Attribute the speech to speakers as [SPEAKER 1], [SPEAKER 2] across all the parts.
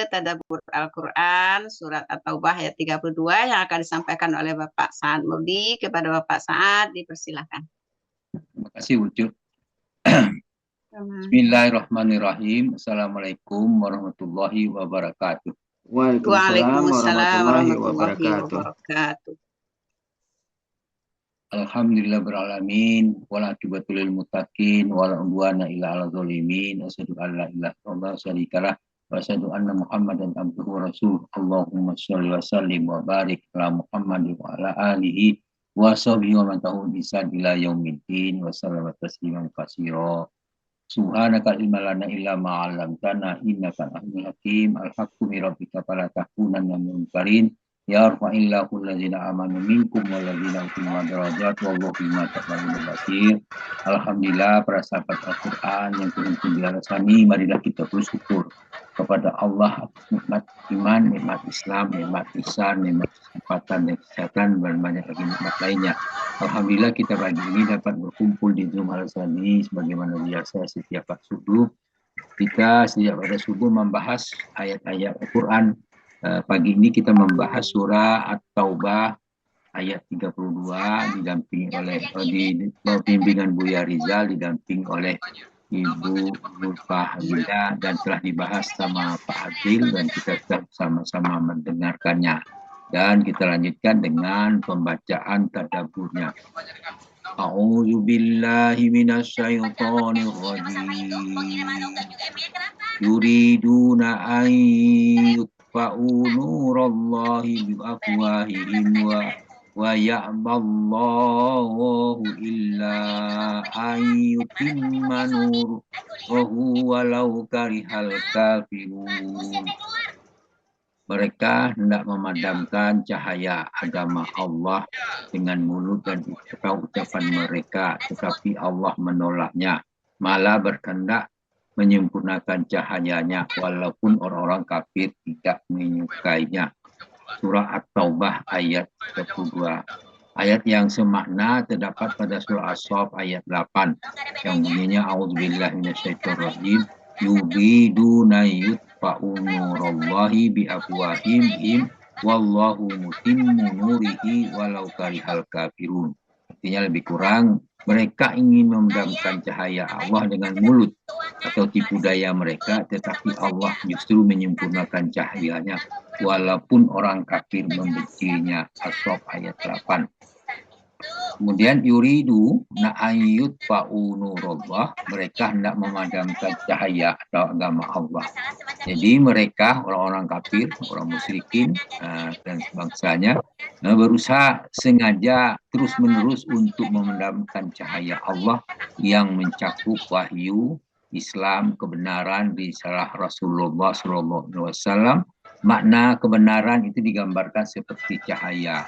[SPEAKER 1] Tadabbur Al-Quran, surat At-Taubah ayat 32 yang akan disampaikan oleh Bapak Sa'ad Murdi. Kepada Bapak Sa'ad, dipersilahkan.
[SPEAKER 2] Terima kasih, Ucup. Bismillahirrahmanirrahim. Assalamualaikum warahmatullahi wabarakatuh.
[SPEAKER 1] Waalaikumsalam warahmatullahi wabarakatuh.
[SPEAKER 2] Alhamdulillah beralamin, wal'aqibatul lil muttaqin, wala udwana illa 'alal zalimin, asyhadu an la ilaha illallah syarikalah, wa asyhadu anna Muhammadan abduhu wa rasuluh. Allahumma shalli wa sallim wa barik ala Muhammadin wa ala alihi wa sahbihi wa man tabi'ahum bi ihsan ila yaumiddin wa sallama tasliman katsira. Subhanaka ilma lana illa ma 'allamtana innaka antal hakim. Al-haqqu min rabbika fala takunanna minal mumtarin. Ya rafa'illahu allazina amanu minkum wallazina utul darajat wallahu bima ta'maluna basir. Alhamdulillah, para sahabat Al-Quran yang beruntung dirasani, marilah kita bersyukur kepada Allah atas nikmat iman, nikmat Islam, nikmat ihsan, nikmat kesempatan dan kesehatan, dan banyak lagi nikmat lainnya. Alhamdulillah kita pagi ini dapat berkumpul di Zoom Al-Sani sebagaimana biasa setiap subuh. Kita sejak pada subuh membahas ayat-ayat Al-Quran. Pagi ini kita membahas surah At-Taubah ayat 32 didampingi oleh di bimbingan Buya Rizal, didampingi oleh Ibu Nurfah Hamidah, dan telah dibahas sama Pak Adil, dan kita sudah sama-sama mendengarkannya. Dan kita lanjutkan dengan pembacaan tadabburnya. A'udzu billahi minasyaitonir rajim. Yuriduna an yutfa'u nurallahi bi afwahihim wa ya'ballahu illa an yutimma nurahu walau karihal kafirun. Mereka hendak memadamkan cahaya agama Allah dengan mulut dan ucapan mereka, tetapi Allah menolaknya, malah berkehendak menyempurnakan cahayanya, walaupun orang-orang kafir tidak menyukainya. Surah At-Taubah ayat 32. Ayat yang semakna terdapat pada surah As-Saff ayat 8 yang bunyinya a'udzubillahi minasyaitonirrajim. Yuriduna yutfa'u nurallahi bi afwahihim wallahu mutimmu nurihi walau karihal kafirun. Artinya lebih kurang, mereka ingin memadamkan cahaya Allah dengan mulut atau tipu daya mereka, tetapi Allah justru menyempurnakan cahayanya walaupun orang kafir membencinya. As-Saff ayat 8. Kemudian yuridu na'ayyut fa'u nurullah, mereka hendak memadamkan cahaya atau agama Allah. Jadi mereka, orang-orang kafir, orang musyrikin dan sebangsanya, berusaha sengaja terus-menerus untuk memadamkan cahaya Allah yang mencakup wahyu, Islam, kebenaran, risalah Rasulullah SAW. Makna kebenaran itu digambarkan seperti cahaya.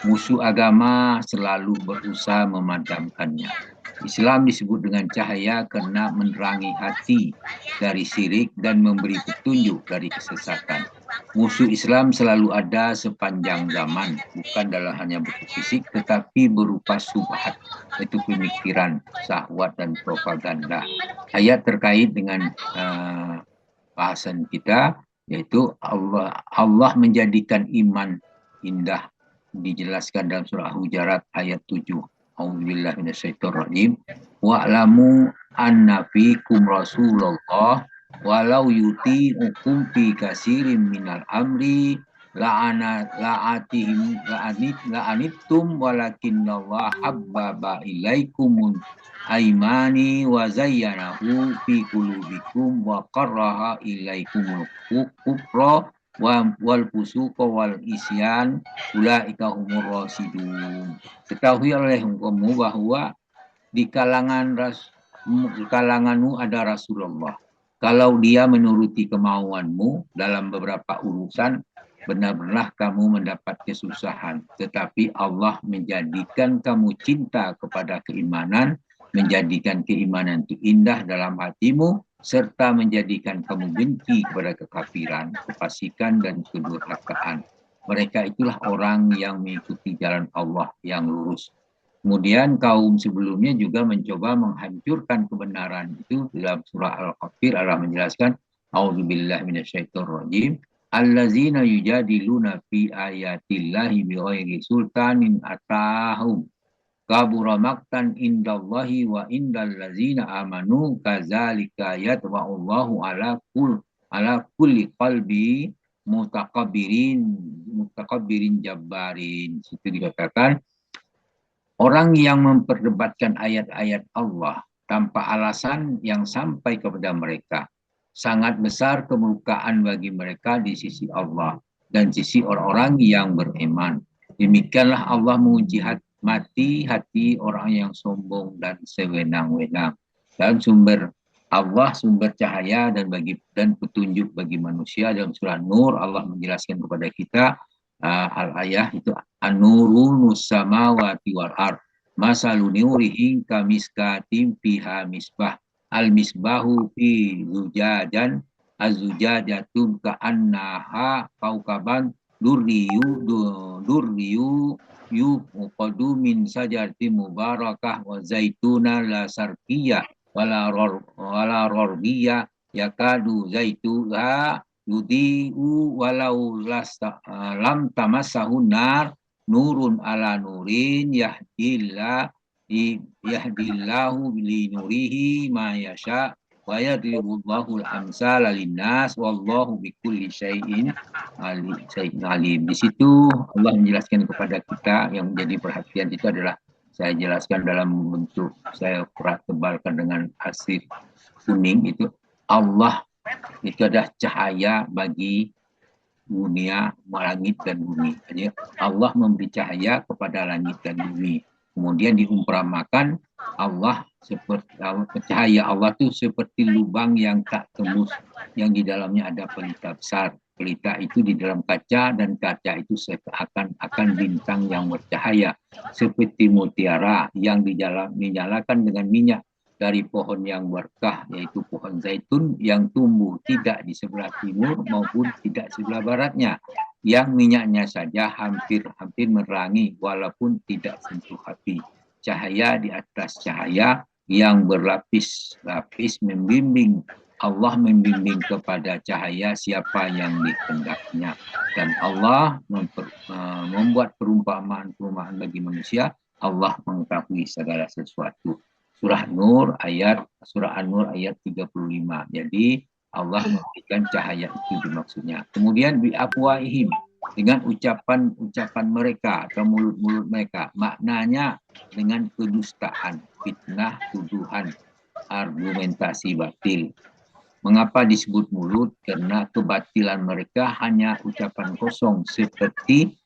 [SPEAKER 2] Musuh agama selalu berusaha memadamkannya. Islam disebut dengan cahaya karena menerangi hati dari syirik dan memberi petunjuk dari kesesatan. Musuh Islam selalu ada sepanjang zaman, bukan dalam hanya bentuk fisik, tetapi berupa subhat, yaitu pemikiran, syahwat, dan propaganda. Ayat terkait dengan bahasan kita, yaitu Allah menjadikan iman indah, dijelaskan dalam surah Hujarat ayat 7. A'udzubillahi minasyaitonirrajim. Wa'lamu anna fikum Rasulullah walau yuti'ukum fi katsirin minal amri la'anittum walakinnallaha habbaba ilaikumul aimani wa zayyanahu fi qulubikum wa qarraha ilaikumul kufra wal fusuqa wal isyan ulaika humur rasyidun. Ketahui oleh kamu bahwa di kalanganmu ada Rasulullah. Kalau dia menuruti kemauanmu dalam beberapa urusan, benar-benar kamu mendapat kesusahan. Tetapi Allah menjadikan kamu cinta kepada keimanan, menjadikan keimanan itu indah dalam hatimu, serta menjadikan kamu benci kepada kekafiran, kefasikan, dan kedurhakaan. Mereka itulah orang yang mengikuti jalan Allah yang lurus. Kemudian kaum sebelumnya juga mencoba menghancurkan kebenaran itu. Dalam surah Al-Kafir Allah menjelaskan, A'udzubillahi minasyaitonirrajim. Allazina yujadiluna fi ayatillahi bighairi sultanin atahum kabura maktan indallahi wa indal ladzina amanu kadzalika yatba'ullahu ala kulli qalbi mutakabbirin jabbarin. Situ dikatakan orang yang memperdebatkan ayat-ayat Allah tanpa alasan yang sampai kepada mereka, sangat besar kemurkaan bagi mereka di sisi Allah dan sisi orang-orang yang beriman. Demikianlah Allah menguji hati orang yang sombong dan sewenang-wenang. Dan sumber Allah sumber cahaya dan petunjuk bagi manusia. Dalam surah Nur Allah menjelaskan kepada kita al-ayah itu an-nuru nussamawati wal ard masalu nurihi kamiskatim fiha misbah al-misbahu fi zujajan az-zujajatum ka'annaha kaukaban durriyu yuqadu min sajarti mubarakah wa zaituna la sarqiyah wala rorbiyah yakadu zaituha yudi'u walau lam tamassahu nar nurun ala nurin yahdillahu li nurihi ma yasha wa yadribullahu al-amsala linnas wallahu bikulli syai'in alim. Di situ Allah menjelaskan kepada kita yang menjadi perhatian itu adalah saya jelaskan dalam bentuk saya tebalkan dengan arsir kuning itu Allah itu adalah cahaya bagi dunia, langit dan bumi. Jadi Allah memberi cahaya kepada langit dan bumi. Kemudian diumpamakan Allah seperti cahaya Allah itu seperti lubang yang tak tembus, yang di dalamnya ada pelita besar. Pelita itu di dalam kaca dan kaca itu seakan-akan bintang yang bercahaya seperti mutiara yang dinyalakan dengan minyak dari pohon yang berkah, yaitu pohon zaitun yang tumbuh tidak di sebelah timur maupun tidak sebelah baratnya, yang minyaknya saja hampir menerangi walaupun tidak sentuh api. Cahaya di atas cahaya yang berlapis-lapis membimbing. Allah membimbing kepada cahaya siapa yang dikehendaknya, dan Allah membuat perumpamaan bagi manusia. Allah mengetahui segala sesuatu. Surah An-Nur ayat 35. Jadi Allah memberikan cahaya itu dimaksudnya. Kemudian bi afwahihim, dengan ucapan mereka atau mulut-mulut mereka, maknanya dengan kedustaan, fitnah, tuduhan, argumentasi batil. Mengapa disebut mulut? Karena kebatilan mereka hanya ucapan kosong seperti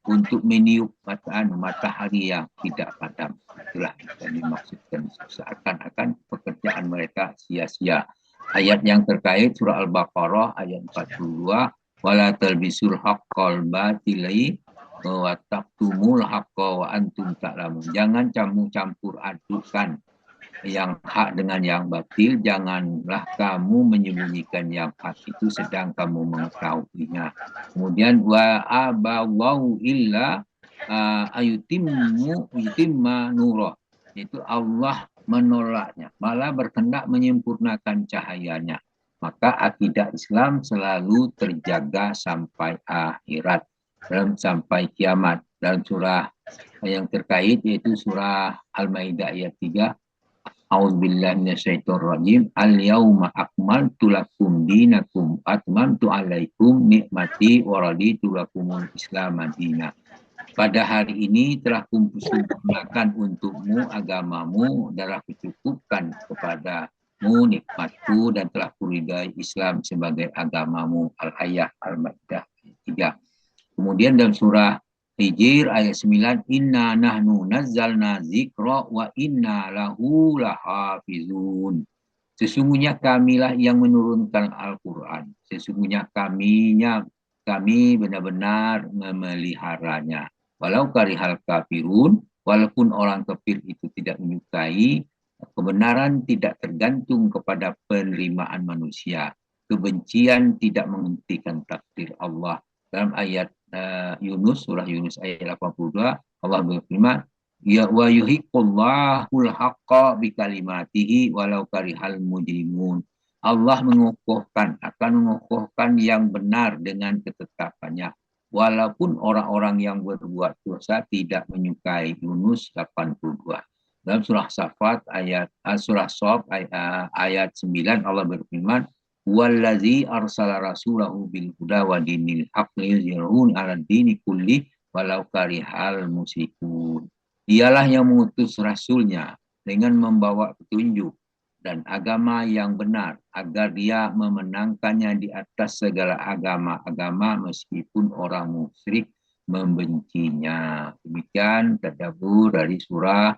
[SPEAKER 2] untuk meniup matahari yang tidak padam. Itulah yang dimaksudkan, seakan-akan pekerjaan mereka sia-sia. Ayat yang terkait surah Al-Baqarah ayat 42, wala talbisul haqqal batili wa taqtumul haqqa wa antum ta'lamun. Jangan campur adukan yang hak dengan yang batil, janganlah kamu menyembunyikan yang hak itu sedang kamu mengetahuinya. Kemudian wa aballahu illa yutimma nurah, itu Allah menolaknya, malah berkehendak menyempurnakan cahayanya. Maka akidah Islam selalu terjaga sampai akhirat, sampai kiamat. Dalam surah yang terkait yaitu surah Al-Maidah ayat 3, A'udzubillahi minasyaitonirrajim. Al-yauma akmaltu lakum dinakum atmamtu 'alaikum nikmati wa raditu lakumul Islam madina. Pada hari ini telah kumpulkan untukmu agamamu dan telah kucukupkan kepadamu nikmatku dan telah kuridai Islam sebagai agamamu. Al-Ayah Al-Maidah 3. Kemudian dalam surah Hijr ayat 9, inna nahnu nazzalna zikra wa inna lahu lahafizun. Sesungguhnya kamilah yang menurunkan Al-Quran. Sesungguhnya kami benar-benar memeliharanya. Walau karihal kafirun, walaupun orang kafir itu tidak menyukai, kebenaran tidak tergantung kepada penerimaan manusia. Kebencian tidak menghentikan takdir Allah. Dalam ayat Yunus, surah Yunus ayat 82, Allah berfirman, ya wa yuhiqullahul haqqa bi kalimatihi walau karihal mujrimun. Allah akan mengukuhkan yang benar dengan ketetapannya. Walaupun orang-orang yang berbuat dosa tidak menyukai. Yunus 82. Dalam surah Safat surah Shaf ayat 9 Allah berfirman, "Wallazi arsala rasulahu bil huda wa dinil haqqi yuzhirun 'ala dini kulli walau karihal musyrikun." Dialah yang mengutus rasulnya dengan membawa petunjuk dan agama yang benar agar dia memenangkannya di atas segala agama-agama meskipun orang musyrik membencinya. Demikian tadabbur dari surah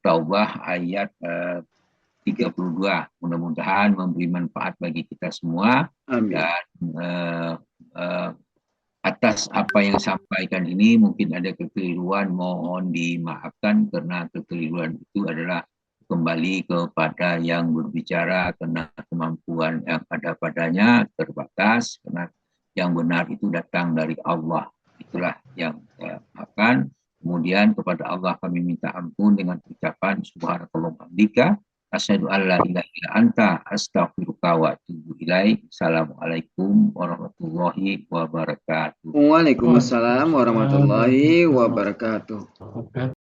[SPEAKER 2] Taubah ayat 32. Mudah-mudahan memberi manfaat bagi kita semua.
[SPEAKER 3] Amin.
[SPEAKER 2] Dan atas apa yang sampaikan ini mungkin ada kekeliruan, mohon dimaafkan karena kekeliruan itu adalah kembali kepada yang berbicara karena kemampuan yang ada padanya terbatas, karena yang benar itu datang dari Allah. Itulah yang saya maafkan. Kemudian kepada Allah kami minta ampun dengan ucapan subhanakallah hamdika asyhadu an la ilaha illa anta astaghfiruka wa atubu ilaik. Assalamualaikum warahmatullahi wabarakatuh.
[SPEAKER 3] Waalaikumsalam warahmatullahi wabarakatuh.